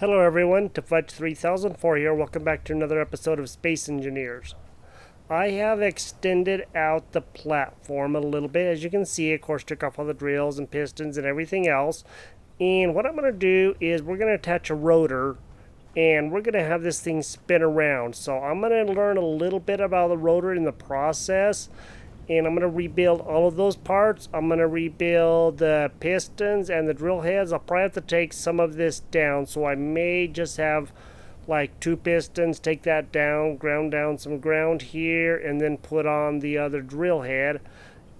Hello everyone, to Fudge 3004 here. Welcome back to another episode of Space Engineers. I have extended out the platform a little bit. As you can see, of course, took off all the drills and pistons and everything else. And what I'm going to do is we're going to attach a rotor and we're going to have this thing spin around. So I'm going to learn a little bit about the rotor in the process. And I'm going to rebuild all of those parts. I'm going to rebuild the pistons and the drill heads. I'll probably have to take some of this down, so I may just have like 2 pistons, take that down, ground down some ground here, and then put on the other drill head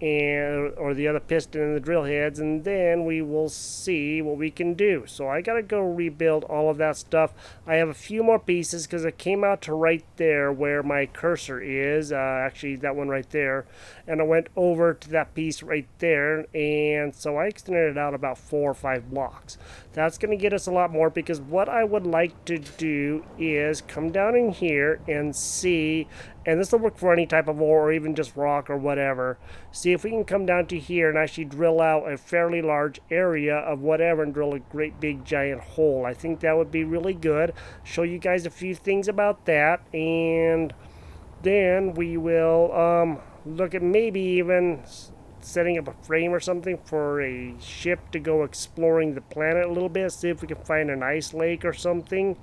or the other piston and the drill heads, and then we will see what we can do. So I gotta go rebuild all of that stuff. I have a few more pieces because it came out to right there where my cursor is, actually that one right there, and I went over to that piece right there, and so I extended it out about 4 or 5 blocks. That's gonna get us a lot more, because what I would like to do is come down in here and see, and this will work for any type of ore or even just rock or whatever. See if we can come down to here and actually drill out a fairly large area of whatever and drill a great big giant hole. I think that would be really good. Show you guys a few things about that, and then we will look at maybe even setting up a frame or something for a ship to go exploring the planet a little bit, see if we can find an ice lake or something.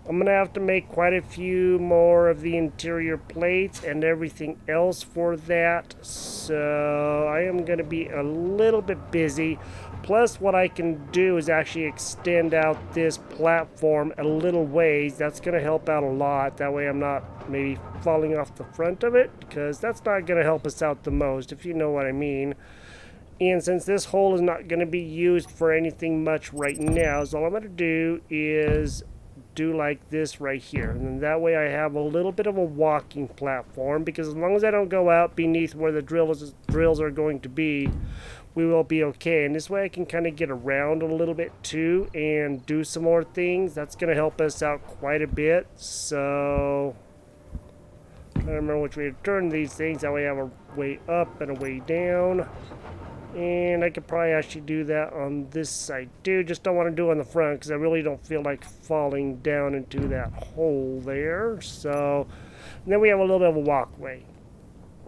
I'm going to have to make quite a few more of the interior plates and everything else for that. So I am going to be a little bit busy. Plus what I can do is actually extend out this platform a little ways. That's going to help out a lot. That way I'm not maybe falling off the front of it, because that's not going to help us out the most, if you know what I mean. And since this hole is not going to be used for anything much right now, so all I'm going to do is do like this right here, and then that way I have a little bit of a walking platform, because as long as I don't go out beneath where the drills are going to be, we will be okay. And this way I can kind of get around a little bit too and do some more things. That's going to help us out quite a bit. So I don't remember which way to turn these things. That way I have a way up and a way down. And I could probably actually do that on this side too. Just don't want to do it on the front, because I really don't feel like falling down into that hole there. So and then we have a little bit of a walkway.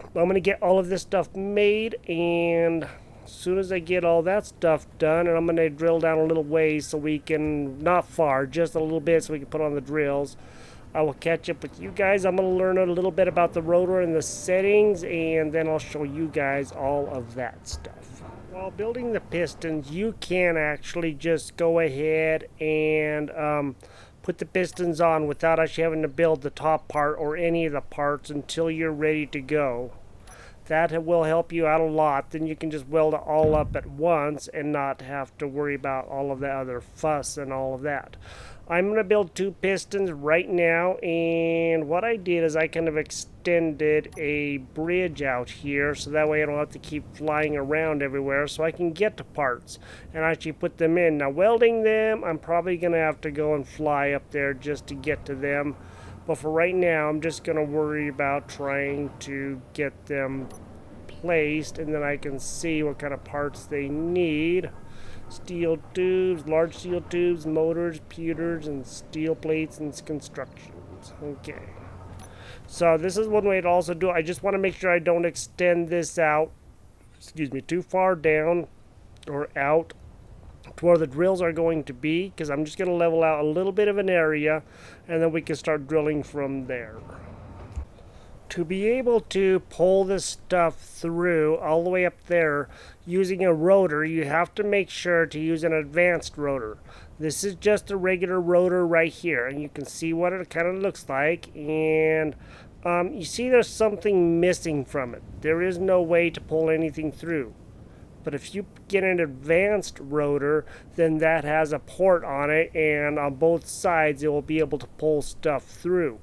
I'm going to get all of this stuff made, and as soon as I get all that stuff done, and I'm going to drill down a little ways so we can, not far, just a little bit, so we can put on the drills. I will catch up with you guys. I'm going to learn a little bit about the rotor and the settings, and then I'll show you guys all of that stuff. While building the pistons, you can actually just go ahead and put the pistons on without actually having to build the top part or any of the parts until you're ready to go. That will help you out a lot. Then you can just weld it all up at once and not have to worry about all of the other fuss and all of that. I'm going to build 2 pistons right now, and what I did is I kind of extended a bridge out here, so that way I don't have to keep flying around everywhere, so I can get to parts and actually put them in. Now welding them, I'm probably going to have to go and fly up there just to get to them. But for right now, I'm just going to worry about trying to get them placed, and then I can see what kind of parts they need. Steel tubes, large steel tubes, motors, pewters, and steel plates and constructions. Okay. So this is one way to also do it. I just want to make sure I don't extend this out, too far down or out to where the drills are going to be, because I'm just going to level out a little bit of an area, and then we can start drilling from there. To be able to pull this stuff through all the way up there using a rotor, you have to make sure to use an advanced rotor. This is just a regular rotor right here, and you can see what it kind of looks like, and you see there's something missing from it. There is no way to pull anything through. But if you get an advanced rotor, then that has a port on it, and on both sides it will be able to pull stuff through.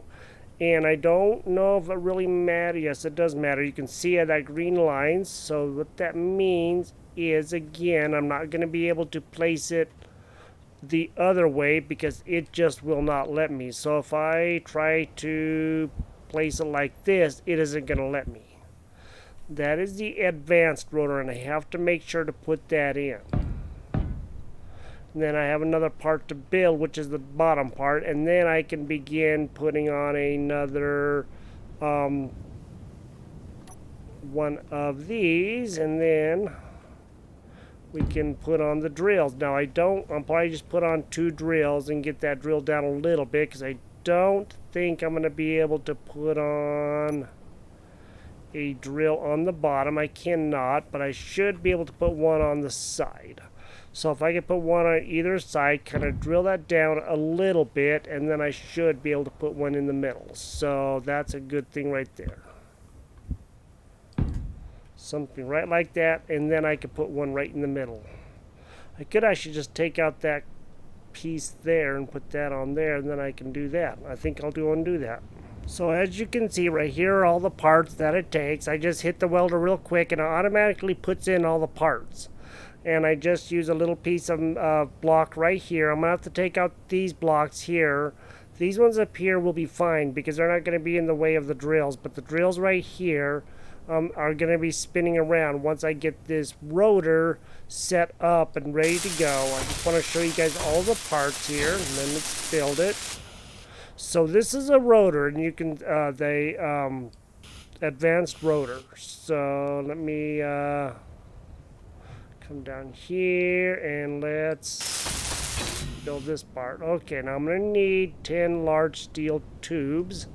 And I don't know if it really matters. Yes, it does matter. You can see that green line. So what that means is, again, I'm not going to be able to place it the other way because it just will not let me. So if I try to place it like this, it isn't going to let me. That is the advanced rotor, and I have to make sure to put that in. And then I have another part to build, which is the bottom part, and then I can begin putting on another one of these, and then we can put on the drills. Now I'll probably just put on 2 drills and get that drill down a little bit, because I don't think I'm going to be able to put on a drill on the bottom. I cannot, but I should be able to put one on the side. So if I can put one on either side, kind of drill that down a little bit, and then I should be able to put one in the middle. So that's a good thing right there. Something right like that, and then I could put one right in the middle. I could actually just take out that piece there and put that on there, and then I can do that. I think I'll undo that. So as you can see right here are all the parts that it takes. I just hit the welder real quick and it automatically puts in all the parts. And I just use a little piece of block right here. I'm going to have to take out these blocks here. These ones up here will be fine because they're not going to be in the way of the drills. But the drills right here are going to be spinning around once I get this rotor set up and ready to go. I just want to show you guys all the parts here, and then let's build it. So this is a rotor, and you can advanced rotor. So let me come down here and let's build this part. Okay, now I'm going to need 10 large steel tubes.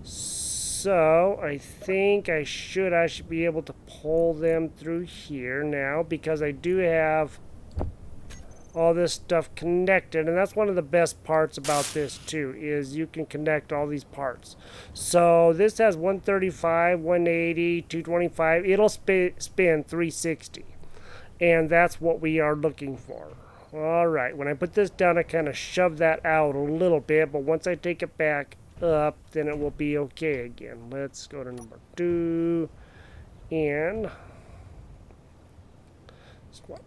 So I think I should be able to pull them through here now, because I do have all this stuff connected, and that's one of the best parts about this too, is you can connect all these parts. So this has 135, 180, 225. It'll spin 360, and that's what we are looking for. All right, when I put this down, I kind of shove that out a little bit, but once I take it back up, then it will be okay again. Let's go to number 2 and swap.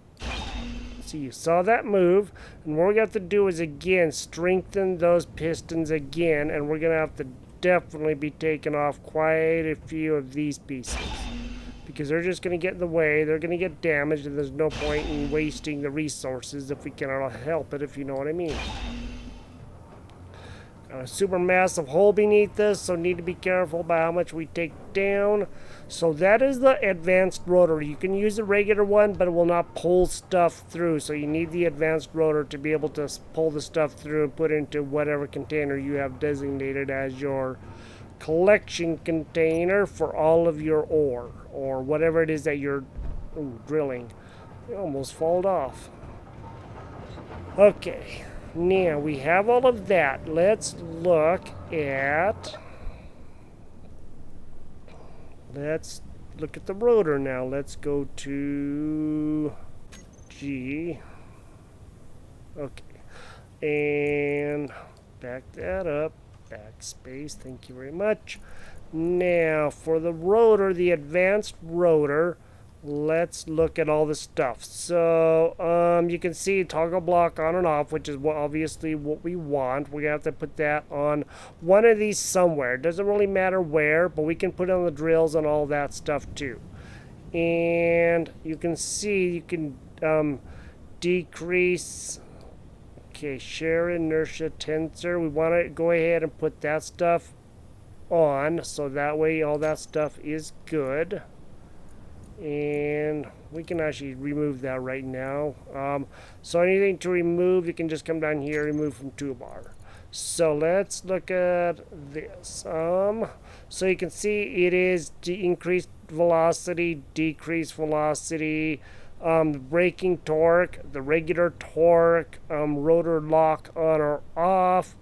So you saw that move, and what we got to do is again strengthen those pistons again, and we're gonna have to definitely be taking off quite a few of these pieces because they're just gonna get in the way. They're gonna get damaged, and there's no point in wasting the resources if we cannot help it, if you know what I mean. A super massive hole beneath this, so need to be careful about how much we take down. So that is the advanced rotor. You can use a regular one, but it will not pull stuff through. So you need the advanced rotor to be able to pull the stuff through and put into whatever container you have designated as your collection container for all of your ore, or whatever it is that you're drilling. It almost fall off. Okay. Now we have all of that. Let's look at the rotor now. Let's go to G. Okay. And back that up. Backspace. Thank you very much. Now for the rotor, the advanced rotor, let's look at all the stuff. So you can see toggle block on and off, which is obviously what we want. We have to put that on one of these somewhere. It doesn't really matter where, but we can put on the drills and all that stuff too. And you can see you can decrease. Okay, share inertia tensor. We want to go ahead and put that stuff on, so that way all that stuff is good. And we can actually remove that right now. So anything to remove, you can just come down here, remove from toolbar. So let's look at this. So you can see it is increased velocity, decreased velocity, braking torque, the regular torque, rotor lock on or off,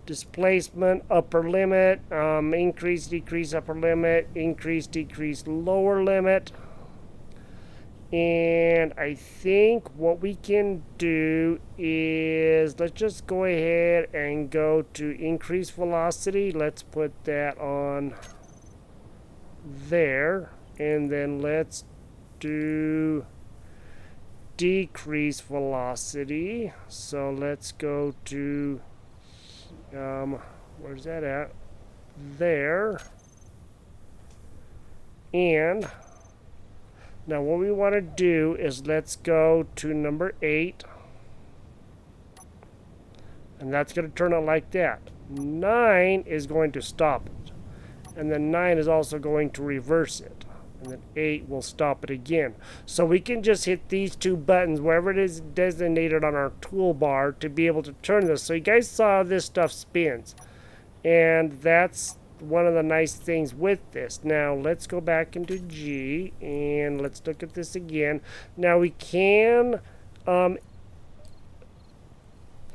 displacement, upper limit, increase, decrease, upper limit, increase, decrease, lower limit. And I think what we can do is, let's just go ahead and go to increase velocity. Let's put that on there. And then let's do decrease velocity. So let's go to, where's that at? There. And now what we want to do is let's go to number 8. And that's going to turn it like that. 9 is going to stop it. And then 9 is also going to reverse it. And then 8 will stop it again. So we can just hit these two buttons, wherever it is designated on our toolbar, to be able to turn this. So you guys saw this stuff spins. And that's one of the nice things with this. Now let's go back into G and let's look at this again. Now we can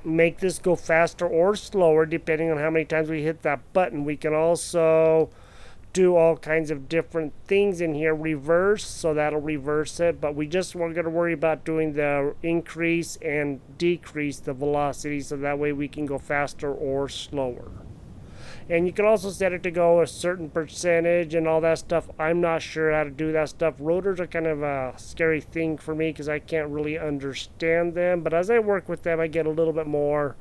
make this go faster or slower depending on how many times we hit that button. We can also do all kinds of different things in here. Reverse, so that'll reverse it, but we're going to worry about doing the increase and decrease the velocity, so that way we can go faster or slower. And you can also set it to go a certain percentage and all that stuff. I'm not sure how to do that stuff. Rotors are kind of a scary thing for me because I can't really understand them. But as I work with them, I get a little bit more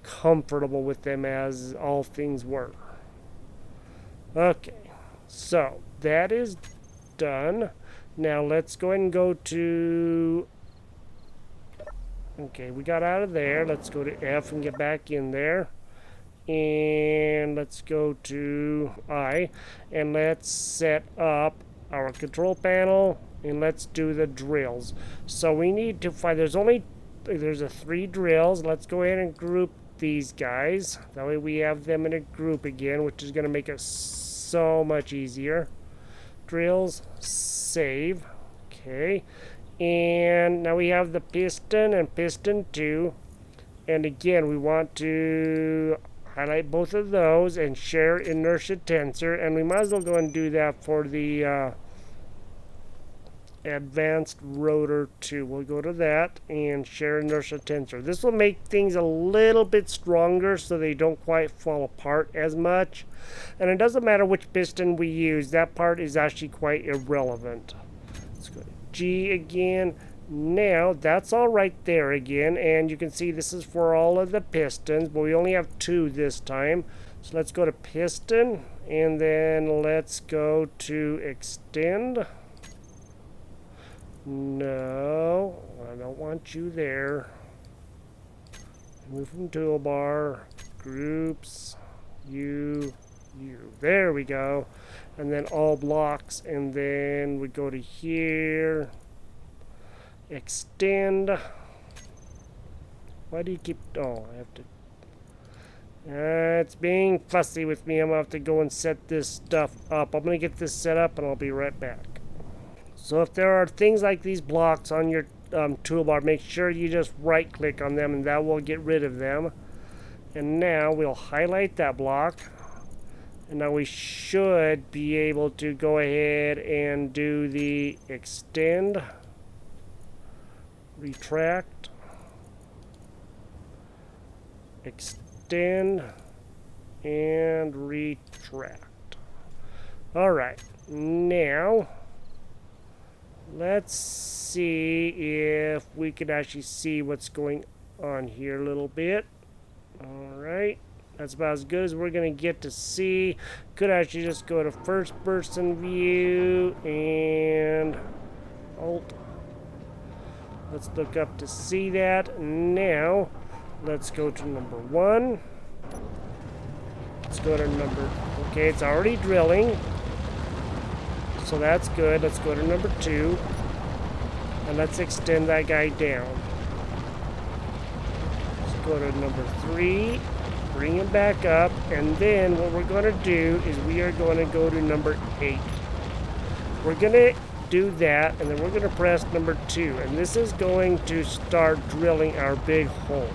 comfortable with them, as all things work. Okay, so that is done. Now let's go ahead and go to... Okay, we got out of there. Let's go to F and get back in there. And let's go to I, and let's set up our control panel, and let's do the drills. So we need to find, there's 3 drills. Let's go ahead and group these guys. That way we have them in a group again, which is going to make it so much easier. Drills, save. Okay. And now we have the piston and piston 2. And again, we want to highlight both of those and share inertia tensor, and we might as well go and do that for the advanced rotor 2. We'll go to that and share inertia tensor. This will make things a little bit stronger so they don't quite fall apart as much, and it doesn't matter which piston we use. That part is actually quite irrelevant. Let's go to G again. Now that's all right there again, and you can see this is for all of the pistons, but we only have 2 this time. So let's go to piston, and then let's go to extend. No, I don't want you there. Move from toolbar, groups, you. There we go. And then all blocks, and then we go to here. Extend. Why do you keep... Oh, I have to... it's being fussy with me. I'm going to have to go and set this stuff up. I'm going to get this set up, and I'll be right back. So if there are things like these blocks on your toolbar, make sure you just right-click on them, and that will get rid of them. And now we'll highlight that block. And now we should be able to go ahead and do the extend. Retract, extend, and retract. Alright, now let's see if we can actually see what's going on here a little bit. Alright, that's about as good as we're going to get to see. Could actually just go to first person view and Alt. Let's look up to see that. Now, let's go to number 1. Let's go to number... Okay, it's already drilling. So that's good. Let's go to number 2. And let's extend that guy down. Let's go to number 3. Bring him back up. And then what we're going to do is we are going to go to number 8. We're going to do that, and then we're going to press number 2, and this is going to start drilling our big hole.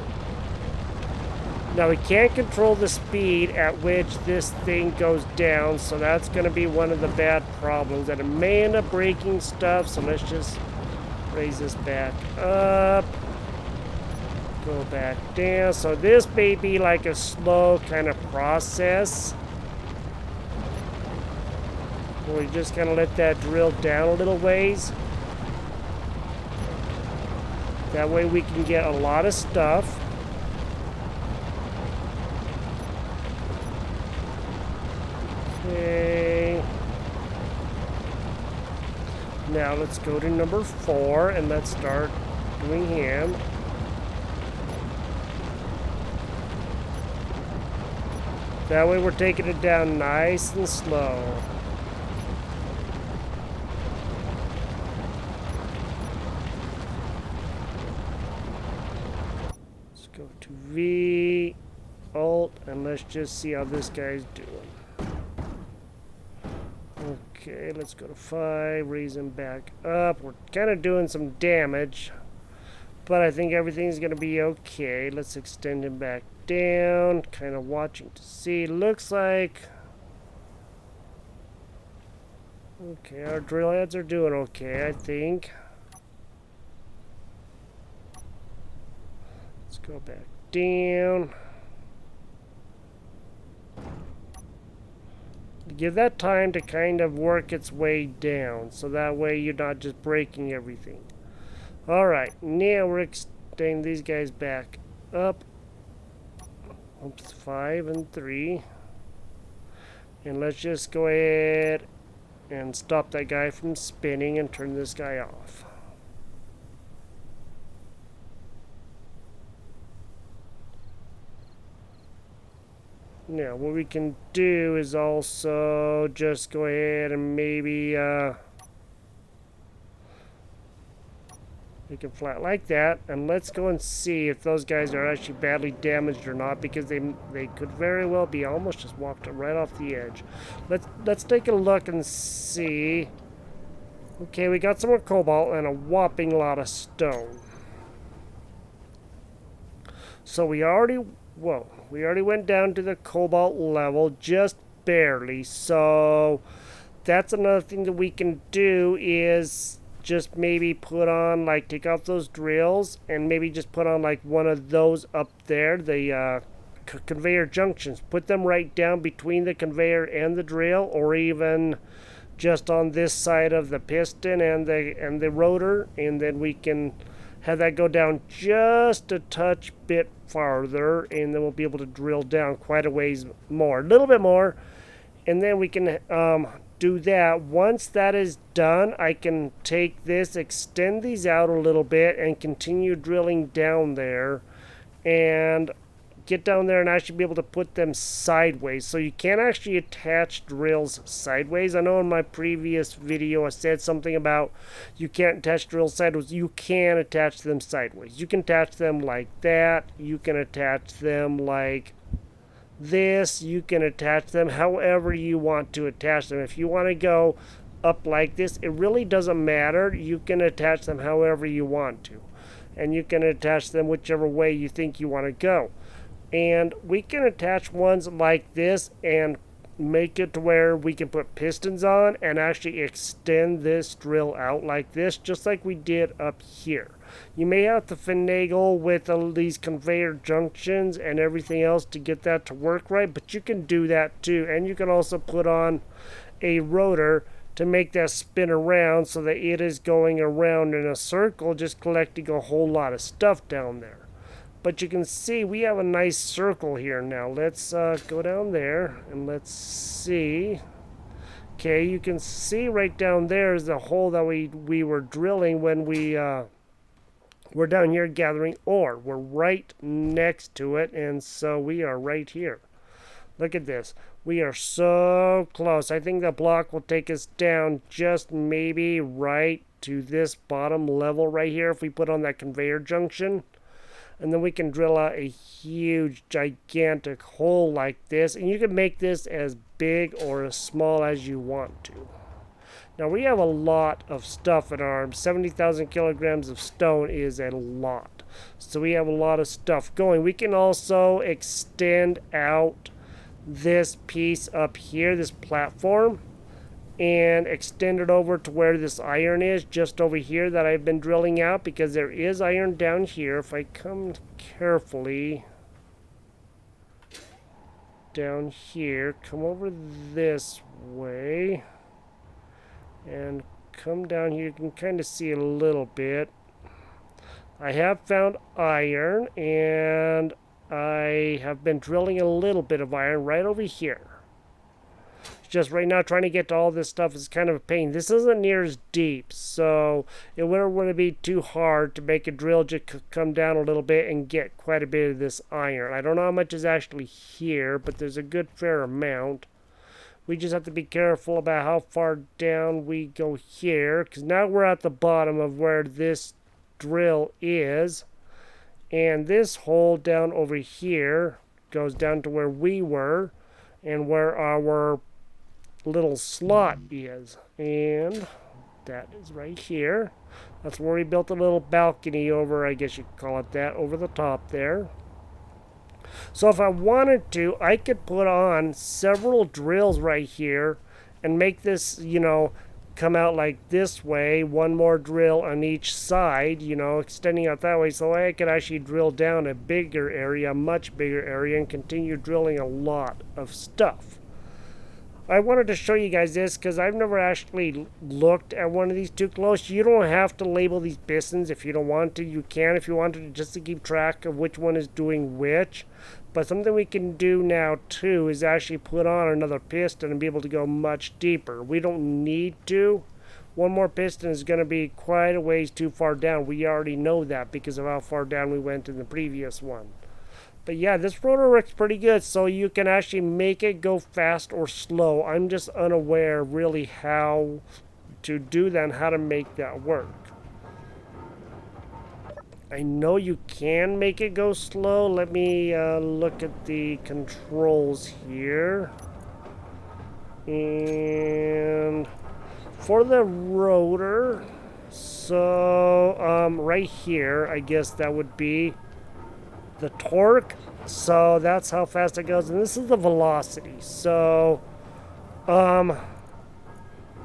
Now we can't control the speed at which this thing goes down, so that's going to be one of the bad problems, and it may end up breaking stuff. So let's just raise this back up, go back down. So this may be like a slow kind of process. We just kind of let that drill down a little ways. That way we can get a lot of stuff. Okay. Now let's go to number 4 and let's start doing him. That way we're taking it down nice and slow. Let's go to V, Alt, and let's just see how this guy's doing. Okay, let's go to 5, raise him back up. We're kind of doing some damage, but I think everything's going to be okay. Let's extend him back down, kind of watching to see. Looks like... Okay, our drill heads are doing okay, I think. Let's go back down. Give that time to kind of work its way down, so that way you're not just breaking everything. Alright, now we're extending these guys back up. Oops, 5 and 3. And let's just go ahead and stop that guy from spinning and turn this guy off. Now, what we can do is also just go ahead and maybe make it flat like that, and let's go and see if those guys are actually badly damaged or not, because they could very well be. Almost just walked right off the edge. Let's take a look and see. Okay, we got some more cobalt and a whopping lot of stone. So we already went down to the cobalt level just barely. So that's another thing that we can do is just maybe put on, like, take off those drills and maybe just put on like one of those up there, the conveyor junctions. Put them right down between the conveyor and the drill, or even just on this side of the piston and the rotor, and then we can have that go down just a touch bit farther, and then we'll be able to drill down quite a ways more, a little bit more, and then we can do that. Once that is done, I can take this, extend these out a little bit, and continue drilling down there, and get down there and actually be able to put them sideways. So you can't actually attach drills sideways. I know in my previous video I said something about you can't attach drills sideways. You can attach them sideways. You can attach them like that. You can attach them like this. You can attach them however you want to attach them. If you want to go up like this, it really doesn't matter. You can attach them however you want to. And you can attach them whichever way you think you want to go. And we can attach ones like this and make it to where we can put pistons on and actually extend this drill out like this, just like we did up here. You may have to finagle with these conveyor junctions and everything else to get that to work right, but you can do that too. And you can also put on a rotor to make that spin around so that it is going around in a circle, just collecting a whole lot of stuff down there. But you can see we have a nice circle here now. Let's go down there and let's see. Okay, you can see right down there is the hole that we were drilling when we were down here gathering ore. We're right next to it, and so we are right here. Look at this. We are so close. I think the block will take us down just maybe right to this bottom level right here if we put on that conveyor junction. And then we can drill out a huge, gigantic hole like this. And you can make this as big or as small as you want to. Now, we have a lot of stuff in our arms. 70,000 kilograms of stone is a lot. So we have a lot of stuff going. We can also extend out this piece up here, this platform, and extend it over to where this iron is, just over here that I've been drilling out, because there is iron down here. If I come carefully down here, come over this way and come down here, you can kind of see a little bit. I have found iron, and I have been drilling a little bit of iron right over here. just right now trying to get to all this stuff is kind of a pain. This isn't near as deep, so it wouldn't be too hard to make a drill just come down a little bit and get quite a bit of this iron. I don't know how much is actually here, but there's a good fair amount. We just have to be careful about how far down we go here, because now we're at the bottom of where this drill is, and this hole down over here goes down to where we were and where our little slot is, and that is right here. That's where we built a little balcony over, I guess you could call it that, over the top there. So if I wanted to, I could put on several drills right here and make this, come out like this way, one more drill on each side, extending out that way, so I could actually drill down a bigger area, a much bigger area, and continue drilling a lot of stuff. I wanted to show you guys this because I've never actually looked at one of these too close. You don't have to label these pistons if you don't want to. You can if you wanted to, just to keep track of which one is doing which. But something we can do now too is actually put on another piston and be able to go much deeper. We don't need to. One more piston is going to be quite a ways too far down. We already know that because of how far down we went in the previous one. But yeah, this rotor works pretty good, so you can actually make it go fast or slow. I'm just unaware really how to do that and how to make that work. I know you can make it go slow. Let me look at the controls here. And for the rotor, so right here, I guess that would be the torque, so that's how fast it goes, and this is the velocity. So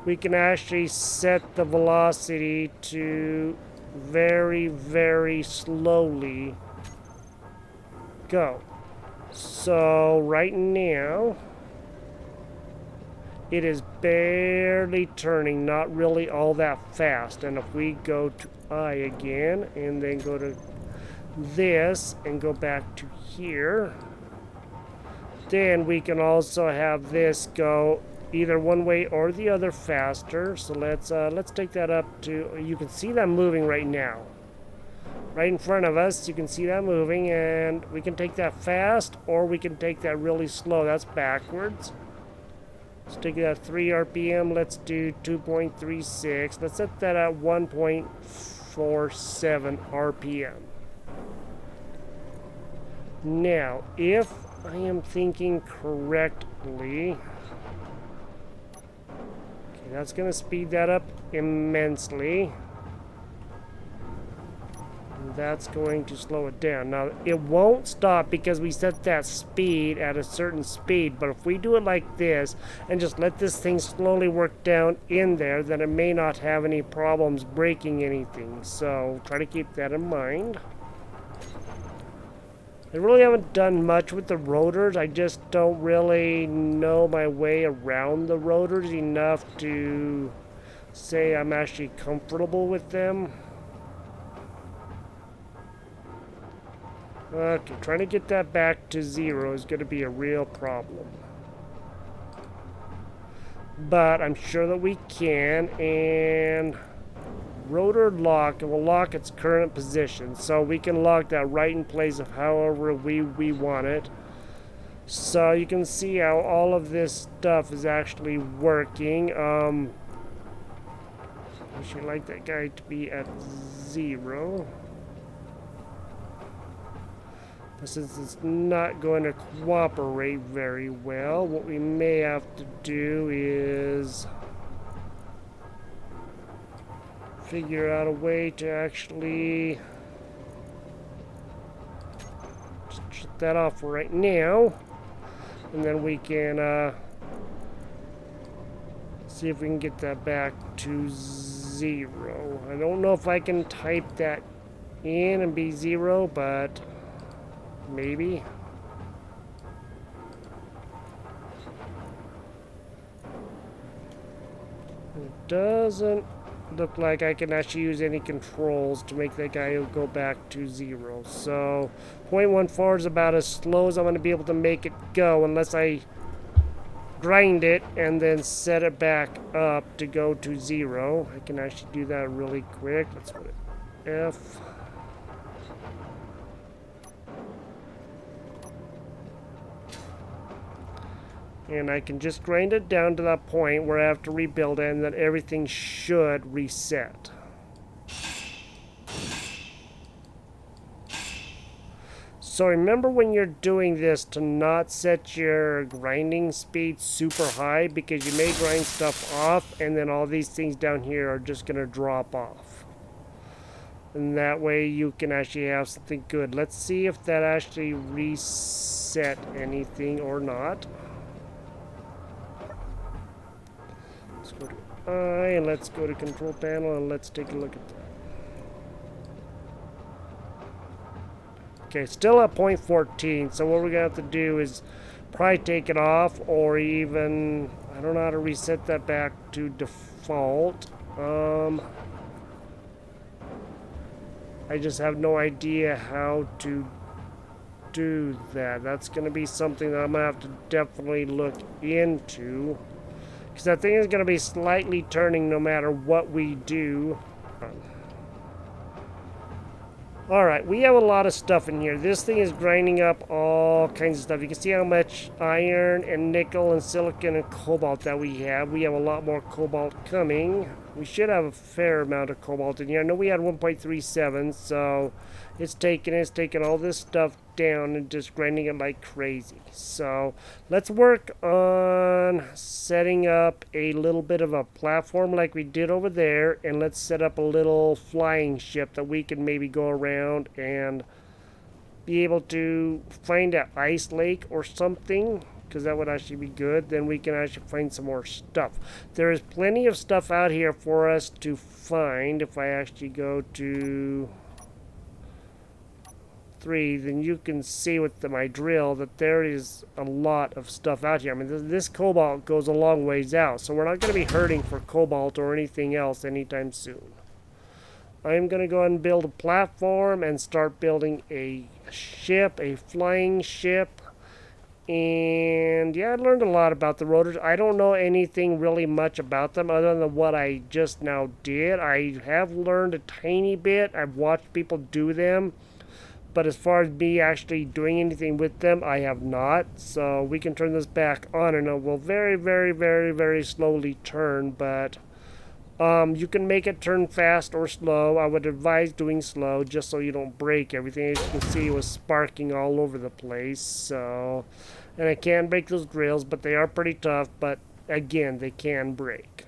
we can actually set the velocity to very, very slowly go. So right now it is barely turning, not really all that fast. And if we go to I again and then go to this and go back to here, then we can also have this go either one way or the other faster. So let's take that up to, you can see that moving right now right in front of us. You can see that moving, and we can take that fast or we can take that really slow. That's backwards. Let's take it at 3 RPM. Let's do 2.36. Let's set that at 1.47 RPM. Now, if I am thinking correctly, okay, that's going to speed that up immensely. And that's going to slow it down. Now, it won't stop because we set that speed at a certain speed, but if we do it like this and just let this thing slowly work down in there, then it may not have any problems breaking anything. So, try to keep that in mind. I really haven't done much with the rotors. I just don't really know my way around the rotors enough to say I'm actually comfortable with them. Okay, trying to get that back to 0 is going to be a real problem. But I'm sure that we can, and rotor lock, it will lock its current position, so we can lock that right in place of however we want it. So you can see how all of this stuff is actually working. I should like that guy to be at 0. But since it's not going to cooperate very well, what we may have to do is figure out a way to actually just shut that off for right now, and then we can see if we can get that back to 0. I don't know if I can type that in and be 0, but maybe. It doesn't look like I can actually use any controls to make that guy go back to 0. So 0.14 is about as slow as I'm going to be able to make it go, unless I grind it and then set it back up to go to 0. I can actually do that really quick. Let's put it F. And I can just grind it down to that point where I have to rebuild it, and then everything should reset. So remember when you're doing this to not set your grinding speed super high, because you may grind stuff off and then all these things down here are just going to drop off. And that way you can actually have something good. Let's see if that actually reset anything or not. Let's go to I and let's go to control panel and let's take a look at that. Okay, still at 0.14, so what we're going to have to do is probably take it off, or even, I don't know how to reset that back to default. I just have no idea how to do that. That's going to be something that I'm going to have to definitely look into, because that thing is going to be slightly turning no matter what we do. Alright, we have a lot of stuff in here. This thing is grinding up all kinds of stuff. You can see how much iron and nickel and silicon and cobalt that we have. We have a lot more cobalt coming. We should have a fair amount of cobalt in here. I know we had 1.37, so it's taking all this stuff down and just grinding it like crazy. So let's work on setting up a little bit of a platform like we did over there, and let's set up a little flying ship that we can maybe go around and be able to find an ice lake or something, because that would actually be good. Then we can actually find some more stuff. There is plenty of stuff out here for us to find. If I actually go to 3, then you can see with my drill that there is a lot of stuff out here. I mean, this cobalt goes a long ways out, so we're not going to be hurting for cobalt or anything else anytime soon. I'm going to go ahead and build a platform and start building a ship, a flying ship. And yeah, I learned a lot about the rotors. I don't know anything really much about them other than what I just now did. I have learned a tiny bit. I've watched people do them. But as far as me actually doing anything with them, I have not. So we can turn this back on, and it will very, very, very, very slowly turn. But you can make it turn fast or slow. I would advise doing slow just so you don't break everything. As you can see, it was sparking all over the place. So, and I can break those drills, but they are pretty tough. But again, they can break.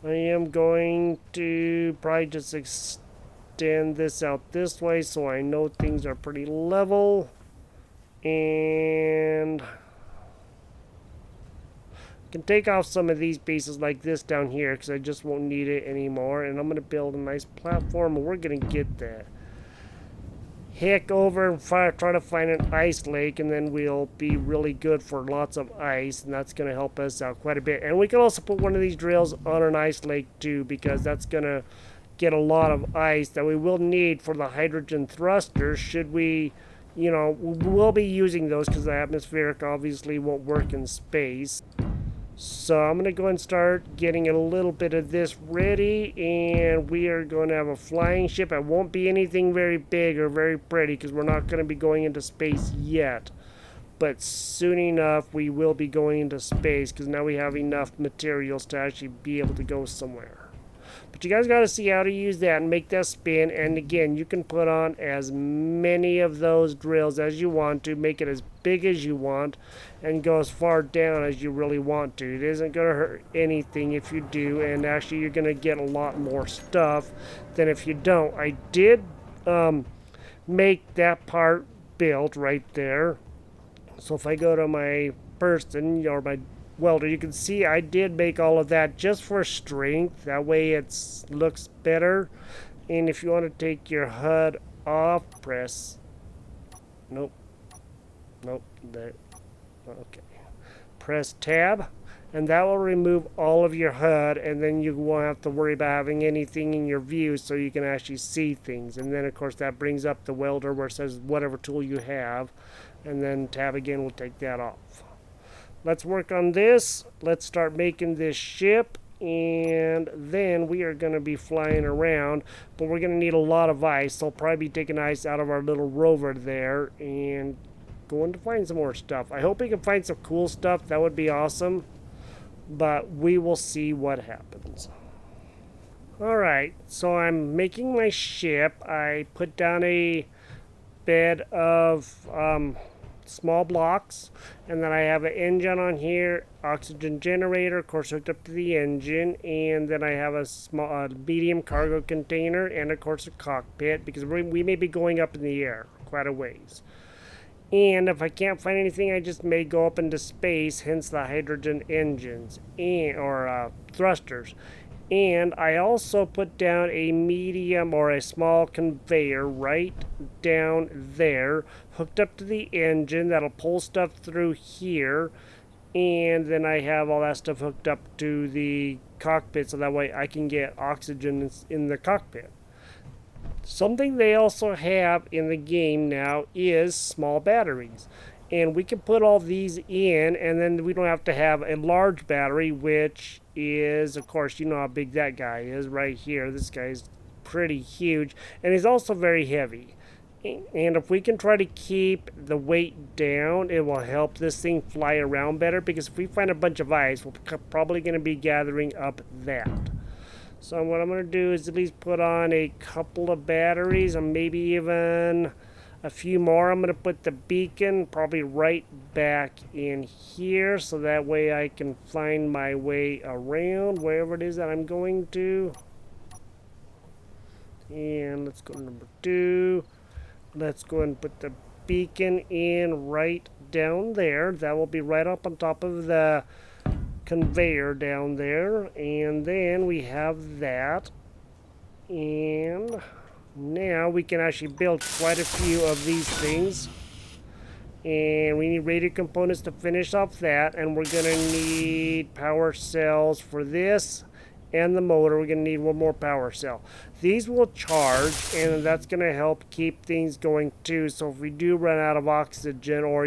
I am going to probably just extend this out this way so I know things are pretty level, and I can take off some of these pieces like this down here because I just won't need it anymore. And I'm going to build a nice platform, and we're going to get that heck over and try to find an ice lake, and then we'll be really good for lots of ice, and that's going to help us out quite a bit. And we can also put one of these drills on an ice lake too, because that's going to get a lot of ice that we will need for the hydrogen thrusters. Should we, we'll be using those because the atmospheric obviously won't work in space. So I'm going to go and start getting a little bit of this ready, and we are going to have a flying ship. It won't be anything very big or very pretty because we're not going to be going into space yet. But soon enough we will be going into space because now we have enough materials to actually be able to go somewhere. But you guys got to see how to use that and make that spin. And again, you can put on as many of those drills as you want to, make it as big as you want, and go as far down as you really want to. It isn't going to hurt anything if you do, and actually you're going to get a lot more stuff than if you don't. I did make that part built right there. So if I go to my Piston or my welder, you can see I did make all of that just for strength. That way it looks better. And if you want to take your HUD off, press there. Okay, press tab, and that will remove all of your HUD, and then you won't have to worry about having anything in your view, so you can actually see things. And then of course that brings up the welder where it says whatever tool you have. and then tab again will take that off. Let's work on this. Let's start making this ship, and then we are going to be flying around, but we're going to need a lot of ice. So I'll probably be taking ice out of our little rover there and going to find some more stuff. I hope we can find some cool stuff. That would be awesome, but we will see what happens. Alright, so I'm making my ship. I put down a bed of small blocks, and then I have an engine on here, oxygen generator, of course hooked up to the engine, and then I have a small medium cargo container, and of course a cockpit, because we may be going up in the air quite a ways. And if I can't find anything, I just may go up into space, hence the hydrogen engines or thrusters. And I also put down a medium or a small conveyor right down there, hooked up to the engine that'll pull stuff through here. And then I have all that stuff hooked up to the cockpit so that way I can get oxygen in the cockpit. Something they also have in the game now is small batteries. And we can put all these in, and then we don't have to have a large battery, which is, of course, you know how big that guy is right here. This guy's pretty huge, and he's also very heavy. And if we can try to keep the weight down, it will help this thing fly around better, because if we find a bunch of ice, we're probably going to be gathering up that. So what I'm going to do is at least put on a couple of batteries, and maybe even a few more. I'm going to put the beacon probably right back in here, so that way I can find my way around wherever it is that I'm going to. And let's go to number 2. Let's go and put the beacon in right down there. That will be right up on top of the conveyor down there. And then we have that. And now we can actually build quite a few of these things. And we need radio components to finish off that. And we're going to need power cells for this. And the motor, we're going to need one more power cell. These will charge, and that's going to help keep things going too. So if we do run out of oxygen or,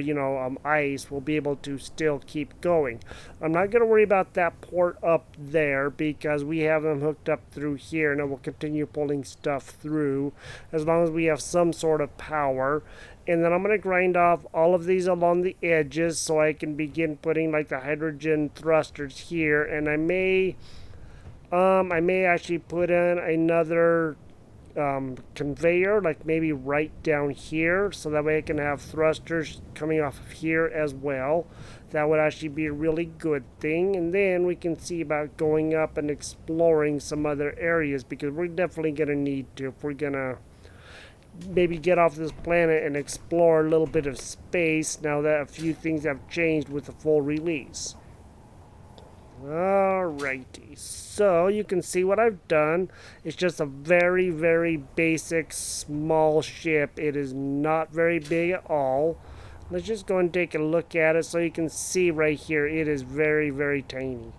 ice, we'll be able to still keep going. I'm not going to worry about that port up there because we have them hooked up through here, and it will continue pulling stuff through as long as we have some sort of power. And then I'm going to grind off all of these along the edges so I can begin putting like the hydrogen thrusters here, and I may actually put in another conveyor, like maybe right down here, so that way I can have thrusters coming off of here as well. That would actually be a really good thing. And then we can see about going up and exploring some other areas, because we're definitely going to need to if we're going to maybe get off this planet and explore a little bit of space now that a few things have changed with the full release. Alrighty, so you can see what I've done. It's just a very, very basic small ship. It is not very big at all. Let's just go and take a look at it so you can see right here. It is very, very tiny.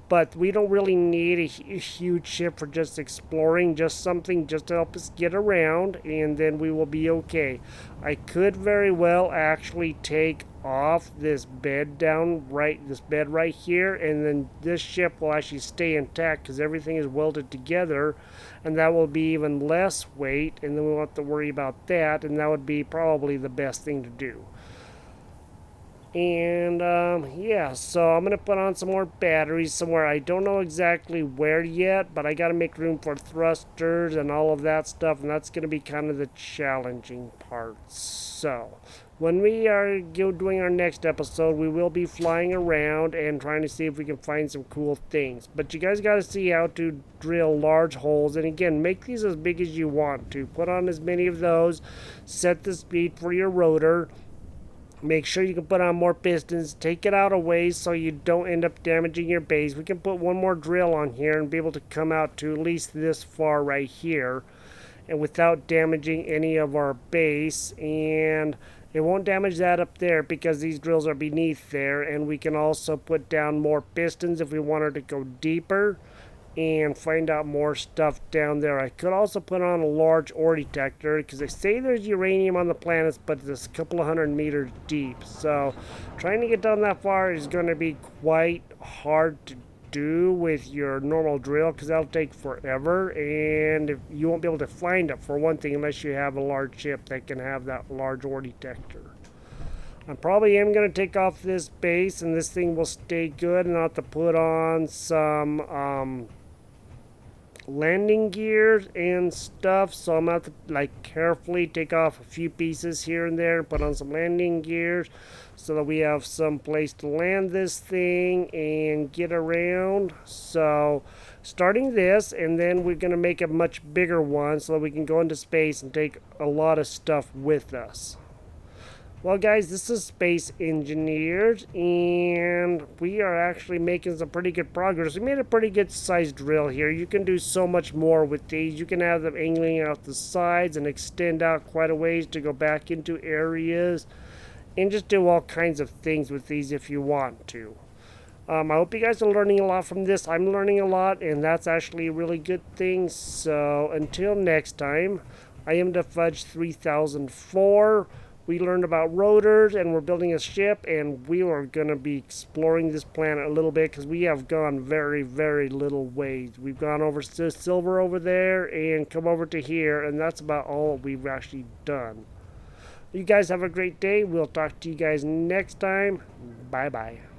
But we don't really need a huge ship for just exploring, just something just to help us get around, and then we will be okay. I could very well actually take off this bed right here, and then this ship will actually stay intact because everything is welded together, and that will be even less weight, and then we won't have to worry about that, and that would be probably the best thing to do. And yeah, so I'm gonna put on some more batteries somewhere. I don't know exactly where yet, but I gotta make room for thrusters and all of that stuff, and that's gonna be kind of the challenging part. So when we are doing our next episode, we will be flying around and trying to see if we can find some cool things. But you guys gotta see how to drill large holes, and again, make these as big as you want to. Put on as many of those, set the speed for your rotor. Make sure you can put on more pistons. Take it out a ways so you don't end up damaging your base. We can put one more drill on here and be able to come out to at least this far right here, and without damaging any of our base. And it won't damage that up there because these drills are beneath there. And we can also put down more pistons if we wanted to go deeper. and find out more stuff down there. I could also put on a large ore detector because they say there's uranium on the planets, but it's a couple of 100 meters deep. So trying to get down that far is going to be quite hard to do with your normal drill because that'll take forever, and you won't be able to find it for one thing unless you have a large ship that can have that large ore detector. I probably am going to take off this base, and this thing will stay good, and I'll have to put on some landing gears and stuff. So I'm going to have to like carefully take off a few pieces here and there and put on some landing gears so that we have some place to land this thing and get around. So starting this, and then we're going to make a much bigger one so that we can go into space and take a lot of stuff with us. Well, guys, this is Space Engineers, and we are actually making some pretty good progress. We made a pretty good sized drill here. You can do so much more with these. You can have them angling out the sides and extend out quite a ways to go back into areas, and just do all kinds of things with these if you want to. I hope you guys are learning a lot from this. I'm learning a lot, and that's actually a really good thing. So until next time, I am the Fudge 3004. We learned about rotors, and we're building a ship, and we are going to be exploring this planet a little bit because we have gone very, very little ways. We've gone over to Silver over there and come over to here, and that's about all we've actually done. You guys have a great day. We'll talk to you guys next time. Bye-bye.